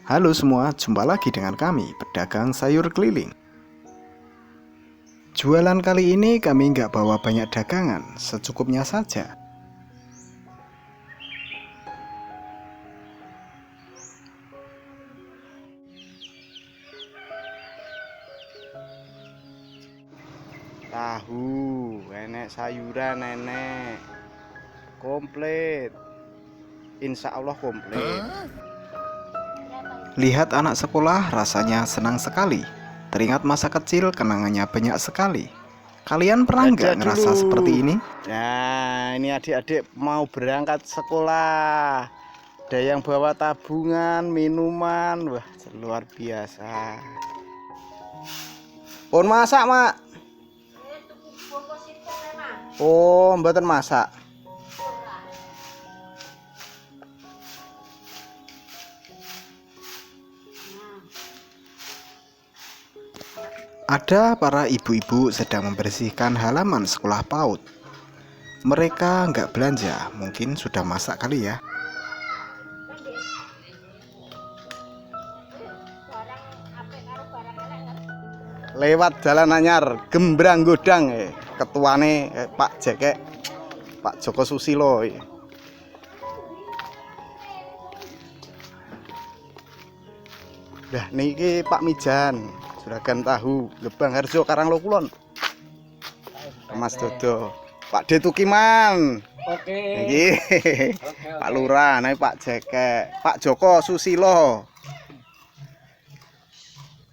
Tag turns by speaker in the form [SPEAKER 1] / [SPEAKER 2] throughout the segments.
[SPEAKER 1] Halo semua, jumpa lagi dengan kami, pedagang sayur keliling. Jualan kali ini kami nggak bawa banyak dagangan, secukupnya saja. Tahu, enek sayuran enek. Komplit. Insya Allah komplit. Lihat anak sekolah rasanya senang sekali. Teringat masa kecil, kenangannya banyak sekali. Kalian pernah nggak ngerasa seperti ini? Nah, ini adik-adik mau berangkat sekolah. Ada yang bawa tabungan, minuman. Wah, luar biasa. Pun masak, Mak? Oh, mboten masak. Ada para ibu-ibu sedang membersihkan halaman sekolah PAUD. Mereka nggak belanja, mungkin sudah masak kali ya. Lewat jalan anyar, gembrang godang, ketuane Pak Jekek, Pak Joko Susilo. Nah, niki Pak Mijan. Juragan tahu Gebang Harjo Karanglo Kulon. Mas Dodo. Pak Detukiman.
[SPEAKER 2] Oke.
[SPEAKER 1] Nggih. Pak Lurah, niki Pak Jekek, Pak Joko Susilo.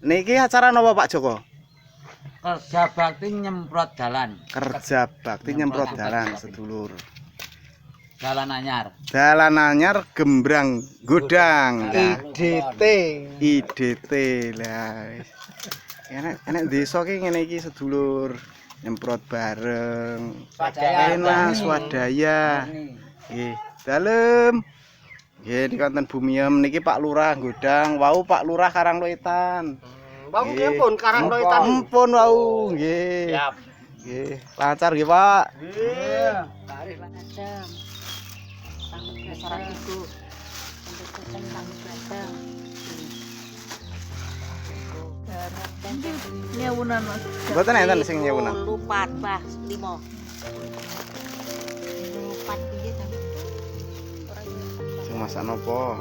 [SPEAKER 1] Niki acara napa Pak Joko?
[SPEAKER 2] Kerja bakti nyemprot jalan.
[SPEAKER 1] Kerja bakti nyemprot jalan sedulur.
[SPEAKER 2] Jalan anyar.
[SPEAKER 1] Jalan anyar gembrang godang. IDT lah. Enak desa ki ngene iki sedulur. Nyemprot bareng. Enak swadaya. Nggih, dalem. Nggih, di konten Bumiem niki Pak Lurah godang, wau Pak Lurah Karangloetan.
[SPEAKER 2] Bang nggih pun Karangloetan.
[SPEAKER 1] Ampun wau, nggih.
[SPEAKER 2] Siap.
[SPEAKER 1] Nggih, lancar nggih, Pak.
[SPEAKER 2] Nggih.
[SPEAKER 3] Tarik lancar. Tanggung dasar ibu. Untuk kucing tanggung dasar. Nyewunan Mas.
[SPEAKER 1] Mboten enten sing nyewunan.
[SPEAKER 3] Lupat Pak, 5. Lupat piye ta?
[SPEAKER 1] Sing masak napa?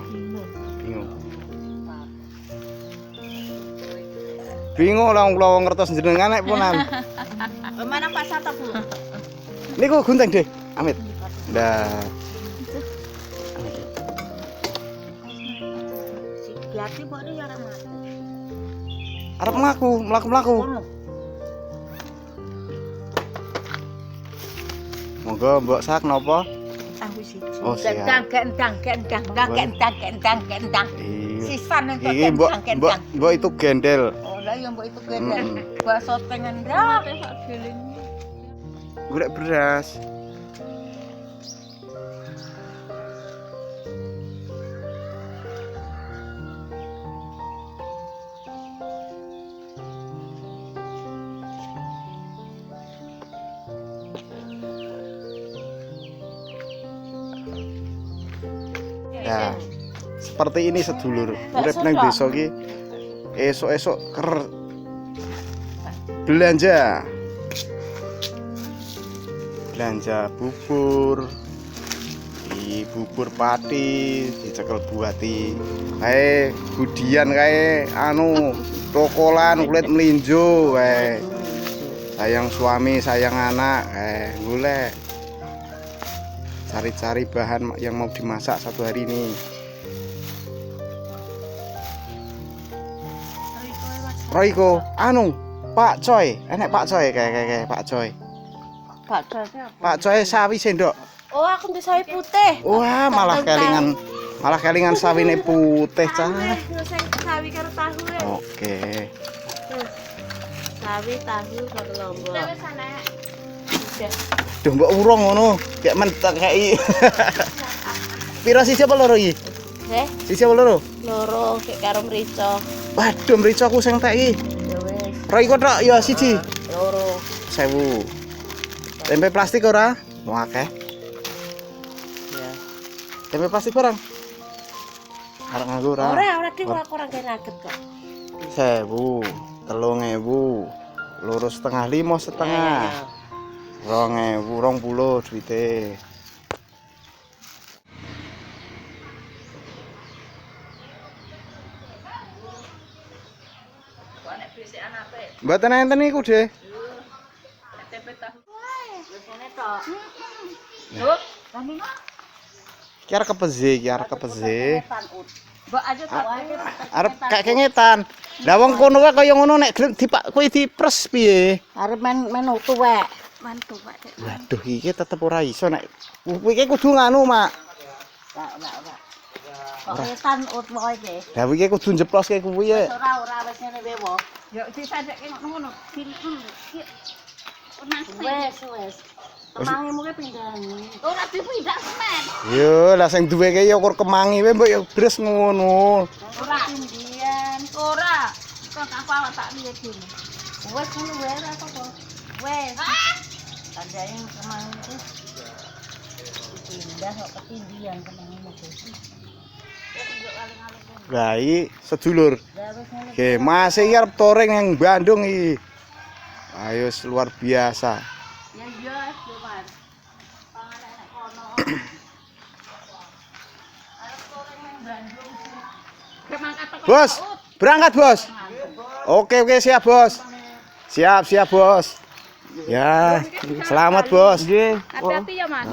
[SPEAKER 1] Bingung. Bingung lah kula ngertos jenengan nek punan.
[SPEAKER 3] Mana Pak Sato, Bu?
[SPEAKER 1] Niku gunting deh, Amit. Ndah.
[SPEAKER 3] Berarti kok ini orang mati.
[SPEAKER 1] Arep mlaku. Monggo Mbok Sak napa?
[SPEAKER 3] Tahu siji.
[SPEAKER 1] Oh, siap.
[SPEAKER 3] Gendang.
[SPEAKER 1] Iya.
[SPEAKER 3] Sisan untuk
[SPEAKER 1] Iki
[SPEAKER 3] gendang.
[SPEAKER 1] Mbok itu gendel.
[SPEAKER 3] Oh, lah ya mbok itu gendang. Bakso tengen ndak sak geling.
[SPEAKER 1] Golek beras. Ya, seperti ini sedulur. Urip nang desa ki esuk-esuk belanja bubur, di bubur pati dicekel buati kae budian kae tokolan kulit melinjo kae sayang suami sayang anak golek cari-cari bahan yang mau dimasak satu hari ini. Royko, Pak Coy, enek Pak Coy kayak Pak Coy. Pak Coy sawi sendok.
[SPEAKER 3] Oh, aku ndek sawi putih.
[SPEAKER 1] Wah, malah kelingan sawine putih cah.
[SPEAKER 3] Sawi karo tahu ya.
[SPEAKER 1] Oke.
[SPEAKER 3] Sawi tahu karo lombok. Wis ana.
[SPEAKER 1] Duh mbok urung ngono, kayak mentek kayak. Piro siji apa loro iki? Siji apa loro?
[SPEAKER 3] Loro kek karo mrica.
[SPEAKER 1] Waduh, mrica aku sing tek iki.
[SPEAKER 3] Ya wis.
[SPEAKER 1] Royko tok ya siji.
[SPEAKER 3] Loro.
[SPEAKER 1] 1000. Tempe plastik ora? Mau akeh.
[SPEAKER 3] Ya.
[SPEAKER 1] Tempe plastik barang. Arek nganggo ora.
[SPEAKER 3] Ora dik ora gawe nugget kok.
[SPEAKER 1] 1000, 3000, 2,5, 5,5. 2020 duite. Mboten enten niku, Deh.
[SPEAKER 3] Biasane tok. Lho, kami
[SPEAKER 1] Ki arek kepeze.
[SPEAKER 3] Mbok aja tok wae.
[SPEAKER 1] Arep kayak kengetan. Lah wong kono wae kaya ngono nek dipak kuwi dipres piye?
[SPEAKER 3] Arep men tuwek. Men tuwek.
[SPEAKER 1] Waduh iki tetep ora iso nek iki kudu nganu, Mak.
[SPEAKER 3] Ora. Kok ketan ut wae iki.
[SPEAKER 1] Lah iki kudu njeploske kuwi ya.
[SPEAKER 3] Ora wis ngene wae wo.
[SPEAKER 4] Ya disadekke ngono.
[SPEAKER 3] Wes. Kemangimu ki pindhani. Ora dipindah semen.
[SPEAKER 1] Yo, lah sing duweke ya ukur kemangi wae mbok ya bres ngono.
[SPEAKER 3] Ora pindian. Ora. Kok apa awak tak liye dene. Wes ngono wae ora apa-apa. Wes. Tandai kemangi iki. Pindah kok ketindian kemangimu iki.
[SPEAKER 1] Lah iki sedulur.
[SPEAKER 3] Lah wes ngono.
[SPEAKER 1] Oke, Mas iki arep touring yang Bandung iki. Ayo luar biasa.
[SPEAKER 3] Ya iya, Mas. Pangan enek kono. Arep goreng nang Bandung.
[SPEAKER 1] Bos, berangkat, Bos. Oke, siap, Bos. Siap, Bos. Ya, selamat, Bos.
[SPEAKER 4] Hati-hati ya, Mas.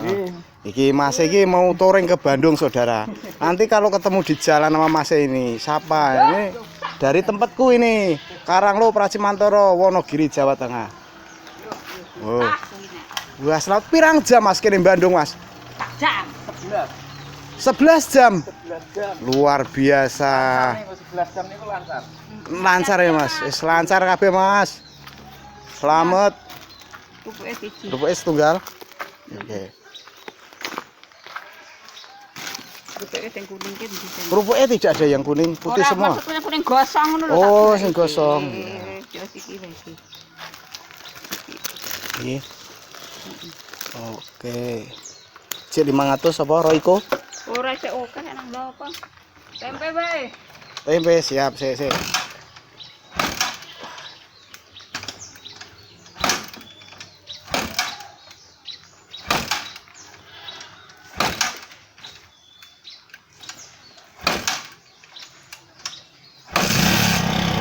[SPEAKER 1] Iki Mas iki mau touring ke Bandung, Saudara. Nanti kalau ketemu di jalan sama Mas ini, siapa? Ini dari tempatku ini, Karanglo Pracimantoro, Wonogiri, Jawa Tengah. Oh. Wah, selamat pirang jam Mas kene Bandung, Mas?
[SPEAKER 3] Jam
[SPEAKER 1] 11 jam. Luar biasa.
[SPEAKER 2] 11 jam niku lancar.
[SPEAKER 1] Lancar ya, Mas. Wis lancar kabeh, Mas. Selamat.
[SPEAKER 4] Pupuke siji.
[SPEAKER 1] Rupuke setunggal. Oke.
[SPEAKER 4] Pupuke sing kuning ki ndi sing.
[SPEAKER 1] Rupuke tidak ada yang kuning, putih
[SPEAKER 4] Ora,
[SPEAKER 1] semua.
[SPEAKER 4] maksudnya kuning gosong ngono lho.
[SPEAKER 1] Oh,
[SPEAKER 4] tak
[SPEAKER 1] sing gosong.
[SPEAKER 4] Yo iki wis.
[SPEAKER 1] Iki. Oke. Cek 500 apa Royco?
[SPEAKER 4] Ora sik oke nang lho apa. Tempe wae.
[SPEAKER 1] Tempe siap, sik.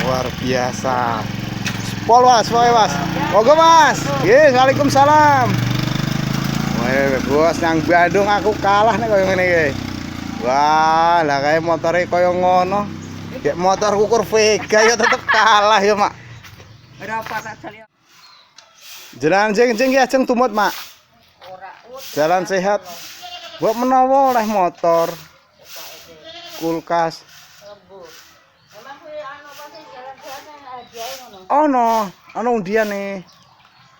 [SPEAKER 1] Luar biasa. Pol, Mas, Mas. Monggo, Mas. Nggih, Waalaikumsalam. Wah, Bos, nang Bandung aku kalah nek koyo ngene iki. Wah, lah kae motore koyo ngono. Dek motor ukur Vega ya tetep kalah ya, Mak.
[SPEAKER 4] Ora apa tak jali.
[SPEAKER 1] Jalan jeng-jeng ya ajeng tumut, Mak. Jalan sehat. Mbok menawa oleh motor. Kulkas.
[SPEAKER 3] Emang kuwi anu apa sih jalan-jalan nang hadiah ngono.
[SPEAKER 1] Ono undiane.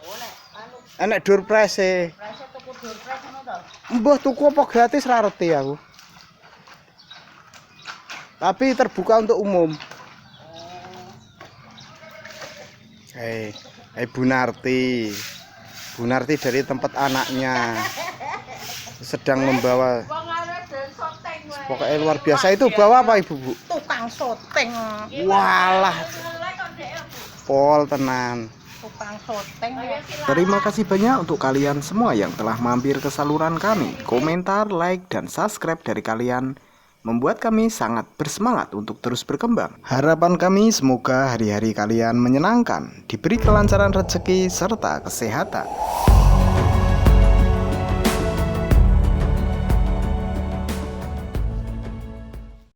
[SPEAKER 3] Oh nek anu
[SPEAKER 1] Enek door prize.
[SPEAKER 3] price tuku door price ngono to.
[SPEAKER 1] Mbah tuku apa gratis ra ngerti aku. Tapi terbuka untuk umum. Bu Narti. Bu Narti dari tempat anaknya sedang membawa.
[SPEAKER 3] Wong arep den soteng wae.
[SPEAKER 1] Pokoknya luar biasa. Itu bawa apa Ibu, Bu?
[SPEAKER 3] Tukang soteng.
[SPEAKER 1] Walah, pol tenan.
[SPEAKER 3] Tukang soteng.
[SPEAKER 1] Terima kasih banyak untuk kalian semua yang telah mampir ke saluran kami. Komentar, like, dan subscribe dari kalian membuat kami sangat bersemangat untuk terus berkembang. Harapan kami semoga hari-hari kalian menyenangkan, diberi kelancaran rezeki serta kesehatan.